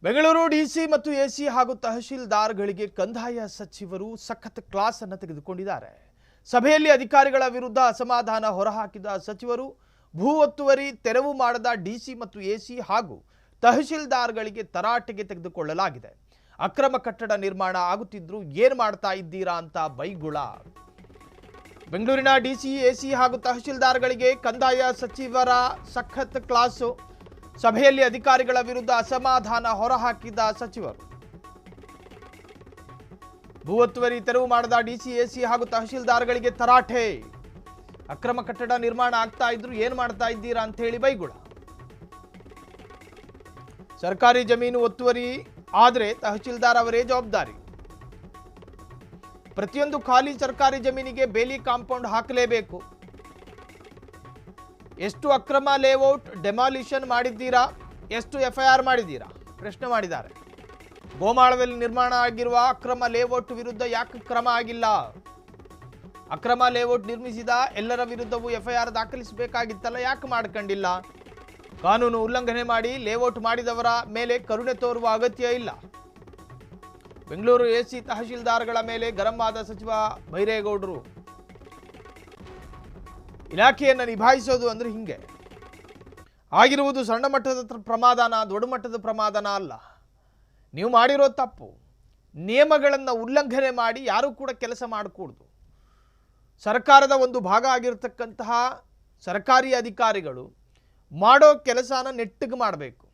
Bengaluru DC ಮತ್ತು AC ಹಾಗೂ ತಹಶೀಲ್ದಾರ್ಗಳಿಗೆ ಕಂದಾಯ ಸಚಿವರು ಸಖತ್ ಕ್ಲಾಸ್ ಅನ್ನು ತೆಗೆದುಕೊಂಡಿದ್ದಾರೆ. ಸಭೆಯಲ್ಲಿ ಅಧಿಕಾರಿಗಳ ವಿರುದ್ಧ ಅಸಮಾಧಾನ ಹೊರಹಾಕಿದ ಸಚಿವರು ಭೂ ಒತ್ತುವರಿ ತೆರವು ಮಾಡದ ಡಿಸಿ ಮತ್ತು ಎಸಿ ಹಾಗೂ ತಹಶೀಲ್ದಾರ್ಗಳಿಗೆ ತರಾಟೆಗೆ ತೆಗೆದುಕೊಳ್ಳಲಾಗಿದೆ. ಅಕ್ರಮ ಕಟ್ಟಡ ನಿರ್ಮಾಣ ಆಗುತ್ತಿದ್ರು ಏನು ಮಾಡ್ತಾ ಇದ್ದೀರಾ ಅಂತ ಬೈಗುಳ. ಬೆಂಗಳೂರಿನ ಡಿಸಿ ಎಸಿ ಹಾಗೂ ತಹಶೀಲ್ದಾರ್ಗಳಿಗೆ ಕಂದಾಯ ಸಚಿವರ ಸಖತ್ ಕ್ಲಾಸು. ಸಭೆಯಲ್ಲಿ ಅಧಿಕಾರಿಗಳ ವಿರುದ್ಧ ಅಸಮಾಧಾನ ಹೊರಹಾಕಿದ ಸಚಿವರು ಭೂ ಒತ್ತುವರಿ ತೆರವು ಮಾಡದ ಡಿಸಿ ಎಸಿ ಹಾಗೂ ತಹಶೀಲ್ದಾರ್ಗಳಿಗೆ ತರಾಟೆ. ಅಕ್ರಮ ಕಟ್ಟಡ ನಿರ್ಮಾಣ ಆಗ್ತಾ ಇದ್ರು ಏನು ಮಾಡ್ತಾ ಇದ್ದೀರಾ ಅಂತ ಹೇಳಿ ಬೈಗುಳ. ಸರ್ಕಾರಿ ಜಮೀನು ಒತ್ತುವರಿ ಆದರೆ ತಹಶೀಲ್ದಾರ್ ಅವರೇ ಜವಾಬ್ದಾರಿ. ಪ್ರತಿಯೊಂದು ಖಾಲಿ ಸರ್ಕಾರಿ ಜಮೀನಿಗೆ ಬೇಲಿ ಕಾಂಪೌಂಡ್ ಹಾಕಲೇಬೇಕು. ಎಷ್ಟು ಅಕ್ರಮ ಲೇಔಟ್ ಡೆಮಾಲಿಷನ್ ಮಾಡಿದ್ದೀರಾ, ಎಷ್ಟು ಎಫ್ಐಆರ್ ಮಾಡಿದ್ದೀರಾ ಪ್ರಶ್ನೆ ಮಾಡಿದ್ದಾರೆ. ಗೋಮಾಳದಲ್ಲಿ ನಿರ್ಮಾಣ ಆಗಿರುವ ಅಕ್ರಮ ಲೇಔಟ್ ವಿರುದ್ಧ ಯಾಕೆ ಕ್ರಮ ಆಗಿಲ್ಲ? ಅಕ್ರಮ ಲೇಔಟ್ ನಿರ್ಮಿಸಿದ ಎಲ್ಲರ ವಿರುದ್ಧವೂ ಎಫ್ಐಆರ್ ದಾಖಲಿಸಬೇಕಾಗಿತ್ತಲ್ಲ, ಯಾಕೆ ಮಾಡ್ಕೊಂಡಿಲ್ಲ? ಕಾನೂನು ಉಲ್ಲಂಘನೆ ಮಾಡಿ ಲೇಔಟ್ ಮಾಡಿದವರ ಮೇಲೆ ಕರುಣೆ ತೋರುವ ಅಗತ್ಯ ಇಲ್ಲ. ಬೆಂಗಳೂರು ಎಸಿ ತಹಶೀಲ್ದಾರ್ಗಳ ಮೇಲೆ ಗರಂ ಆದ ಸಚಿವ ಬೈರೇಗೌಡರು. ಇಲಾಖೆಯನ್ನು ನಿಭಾಯಿಸೋದು ಅಂದ್ರೆ ಹಿಂಗೆ. ಆಗಿರುವುದು ಸಣ್ಣ ಮಟ್ಟದ ಪ್ರಮಾದನ, ದೊಡ್ಡ ಮಟ್ಟದ ಪ್ರಮಾದನ ಅಲ್ಲ. ನೀವು ಮಾಡಿರೋ ತಪ್ಪು. ನಿಯಮಗಳನ್ನು ಉಲ್ಲಂಘನೆ ಮಾಡಿ ಯಾರೂ ಕೂಡ ಕೆಲಸ ಮಾಡಕೂಡದು. ಸರ್ಕಾರದ ಒಂದು ಭಾಗ ಆಗಿರತಕ್ಕಂತಹ ಸರ್ಕಾರಿ ಅಧಿಕಾರಿಗಳು ಮಾಡೋ ಕೆಲಸನ ನೆಟ್ಟಿಗೆ ಮಾಡಬೇಕು.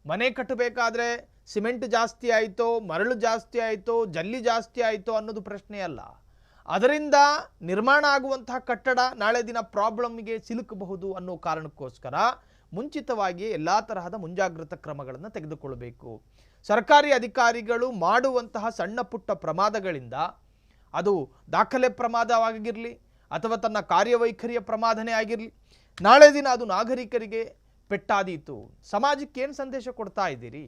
ಮನೆ ಕಟ್ಟಬೇಕಾದ್ರೆ ಸಿಮೆಂಟ್ ಜಾಸ್ತಿ ಆಯಿತೋ, ಮರಳು ಜಾಸ್ತಿ ಆಯಿತೋ, ಜಲ್ಲಿ ಜಾಸ್ತಿ ಆಯಿತೋ ಅನ್ನೋದು ಪ್ರಶ್ನೆ ಅಲ್ಲ. ಅದರಿಂದ ನಿರ್ಮಾಣ ಆಗುವಂತಹ ಕಟ್ಟಡ ನಾಳೆ ದಿನ ಪ್ರಾಬ್ಲಮ್ಗೆ ಸಿಲುಕಬಹುದು ಅನ್ನೋ ಕಾರಣಕ್ಕೋಸ್ಕರ ಮುಂಚಿತವಾಗಿ ಎಲ್ಲ ತರಹದ ಮುಂಜಾಗ್ರತಾ ಕ್ರಮಗಳನ್ನು ತೆಗೆದುಕೊಳ್ಳಬೇಕು. ಸರ್ಕಾರಿ ಅಧಿಕಾರಿಗಳು ಮಾಡುವಂತಹ ಸಣ್ಣ ಪುಟ್ಟ ಪ್ರಮಾದಗಳಿಂದ, ಅದು ದಾಖಲೆ ಪ್ರಮಾದವಾಗಿರಲಿ ಅಥವಾ ತನ್ನ ಕಾರ್ಯವೈಖರಿಯ ಪ್ರಮಾದನೇ ಆಗಿರಲಿ, ನಾಳೆ ದಿನ ಅದು ನಾಗರಿಕರಿಗೆ ಪೆಟ್ಟಾದೀತು. ಸಮಾಜಕ್ಕೆ ಏನು ಸಂದೇಶ ಕೊಡ್ತಾ ಇದ್ದೀರಿ?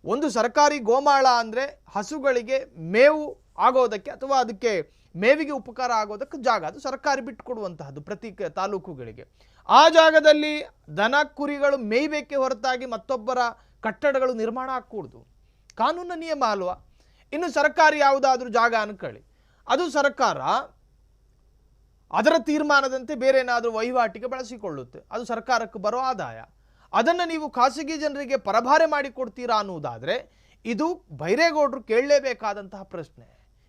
ಒಂದು ಸರ್ಕಾರಿ ಗೋಮಾಳ ಅಂದರೆ ಹಸುಗಳಿಗೆ ಮೇವು ಆಗೋದಕ್ಕೆ ಅಥವಾ ಅದಕ್ಕೆ ಮೇವಿಗೆ ಉಪಕಾರ ಆಗೋದಕ್ಕೆ ಜಾಗ, ಅದು ಸರ್ಕಾರಿ ಬಿಟ್ಟುಕೊಡುವಂತಹದ್ದು ಪ್ರತಿ ತಾಲೂಕುಗಳಿಗೆ. ಆ ಜಾಗದಲ್ಲಿ ದನ ಕುರಿಗಳು ಮೇಯ್ಬೇಕೆ ಹೊರತಾಗಿ ಮತ್ತೊಬ್ಬರ ಕಟ್ಟಡಗಳು ನಿರ್ಮಾಣ ಆಗಕೂಡ್ದು. ಕಾನೂನಿನ ನಿಯಮ ಅಲ್ವಾ? ಇನ್ನು ಸರ್ಕಾರಿ ಯಾವುದಾದ್ರೂ ಜಾಗ ಅನ್ಕೊಳ್ಳಿ, ಅದು ಸರ್ಕಾರ ಅದರ ತೀರ್ಮಾನದಂತೆ ಬೇರೆ ಏನಾದರೂ ವಹಿವಾಟಿಗೆ ಬಳಸಿಕೊಳ್ಳುತ್ತೆ, ಅದು ಸರ್ಕಾರಕ್ಕೆ ಬರೋ ಆದಾಯ. ಅದನ್ನು ನೀವು ಖಾಸಗಿ ಜನರಿಗೆ ಪರಭಾರೆ ಮಾಡಿಕೊಡ್ತೀರಾ ಅನ್ನುವುದಾದರೆ ಇದು ಬೈರೇಗೌಡರು ಕೇಳಲೇಬೇಕಾದಂತಹ ಪ್ರಶ್ನೆ.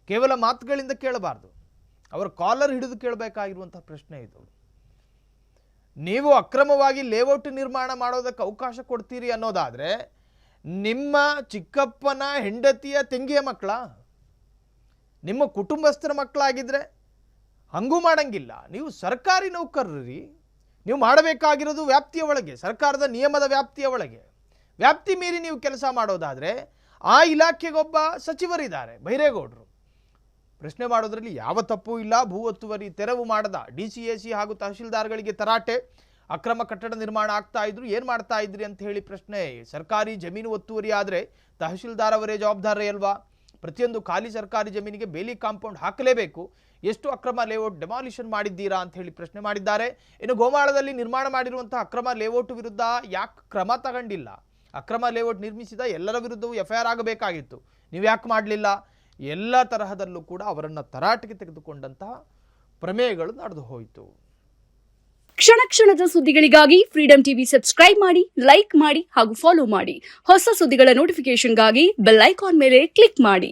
ಕೇವಲ ಮಾತುಗಳಿಂದ ಕೇಳಬಾರ್ದು, ಅವರ ಕಾಲರ್ ಹಿಡಿದು ಕೇಳಬೇಕಾಗಿರುವಂತಹ ಪ್ರಶ್ನೆ ಇದು. ನೀವು ಅಕ್ರಮವಾಗಿ ಲೇಔಟ್ ನಿರ್ಮಾಣ ಮಾಡೋದಕ್ಕೆ ಅವಕಾಶ ಕೊಡ್ತೀರಿ ಅನ್ನೋದಾದರೆ ನಿಮ್ಮ ಚಿಕ್ಕಪ್ಪನ ಹೆಂಡತಿಯ ತಂಗಿಯ ಮಕ್ಕಳ, ನಿಮ್ಮ ಕುಟುಂಬಸ್ಥರ ಮಕ್ಕಳಾಗಿದ್ದರೆ ಹಂಗೂ ಮಾಡಂಗಿಲ್ಲ. ನೀವು ಸರ್ಕಾರಿ ನೌಕರರಿ, ನೀವು ಮಾಡಬೇಕಾಗಿರೋದು ವ್ಯಾಪ್ತಿಯ ಒಳಗೆ, ಸರ್ಕಾರದ ನಿಯಮದ ವ್ಯಾಪ್ತಿಯ ಒಳಗೆ. ವ್ಯಾಪ್ತಿ ಮೀರಿ ನೀವು ಕೆಲಸ ಮಾಡೋದಾದರೆ ಆ ಇಲಾಖೆಗೊಬ್ಬ ಸಚಿವರಿದ್ದಾರೆ ಬೈರೇಗೌಡರು. ಪ್ರಶ್ನೆ ಮಾಡೋದ್ರಲ್ಲಿ ಯಾವ ತಪ್ಪು ಇಲ್ಲ. ಭೂ ಒತ್ತುವರಿ ತೆರವು ಮಾಡದ ಡಿಸಿ ಎಸಿ ಹಾಗೂ ತಹಶೀಲ್ದಾರ್ಗಳಿಗೆ ತರಾಟೆ. ಅಕ್ರಮ ಕಟ್ಟಡ ನಿರ್ಮಾಣ ಆಗ್ತಾ ಇದ್ರು ಏನು ಮಾಡ್ತಾ ಇದ್ರಿ ಅಂತ ಹೇಳಿ ಪ್ರಶ್ನೆ. ಸರ್ಕಾರಿ ಜಮೀನು ಒತ್ತುವರಿ ಆದರೆ ತಹಶೀಲ್ದಾರ್ ಅವರೇ ಜವಾಬ್ದಾರಿ ಅಲ್ವಾ? ಪ್ರತಿಯೊಂದು ಖಾಲಿ ಸರ್ಕಾರಿ ಜಮೀನಿಗೆ ಬೇಲಿ ಕಾಂಪೌಂಡ್ ಹಾಕಲೇಬೇಕು. ಎಷ್ಟು ಅಕ್ರಮ ಲೇಔಟ್ ಡೆಮಾಲಿಷನ್ ಮಾಡಿದ್ದೀರಾ ಅಂತ ಹೇಳಿ ಪ್ರಶ್ನೆ ಮಾಡಿದ್ದಾರೆ. ಇನ್ನು ಗೋಮಾಳದಲ್ಲಿ ನಿರ್ಮಾಣ ಮಾಡಿರುವಂತಹ ಅಕ್ರಮ ಲೇಔಟ್ ವಿರುದ್ಧ ಯಾಕೆ ಕ್ರಮ ತಗೊಂಡಿಲ್ಲ? ಅಕ್ರಮ ಲೇಔಟ್ ನಿರ್ಮಿಸಿದ ಎಲ್ಲರ ವಿರುದ್ಧವೂ ಎಫ್ಐಆರ್ ಆಗಬೇಕಾಗಿತ್ತು, ನೀವು ಯಾಕೆ ಮಾಡಲಿಲ್ಲ? ಎಲ್ಲ ತರಹದಲ್ಲೂ ಕೂಡ ಅವರನ್ನು ತರಾಟೆಗೆ ತೆಗೆದುಕೊಂಡಂತಹ ಪ್ರಮೇಯಗಳು ನಡೆದು ಹೋಯಿತು. ಕ್ಷಣ ಕ್ಷಣದ ಸುದ್ದಿಗಳಿಗಾಗಿ ಫ್ರೀಡಂ ಟಿವಿ ಸಬ್ಸ್ಕ್ರೈಬ್ ಮಾಡಿ, ಲೈಕ್ ಮಾಡಿ ಹಾಗೂ ಫಾಲೋ ಮಾಡಿ. ಹೊಸ ಸುದ್ದಿಗಳ ನೋಟಿಫಿಕೇಶನ್ಗಾಗಿ ಬೆಲ್ ಐಕಾನ್ ಮೇಲೆ ಕ್ಲಿಕ್ ಮಾಡಿ.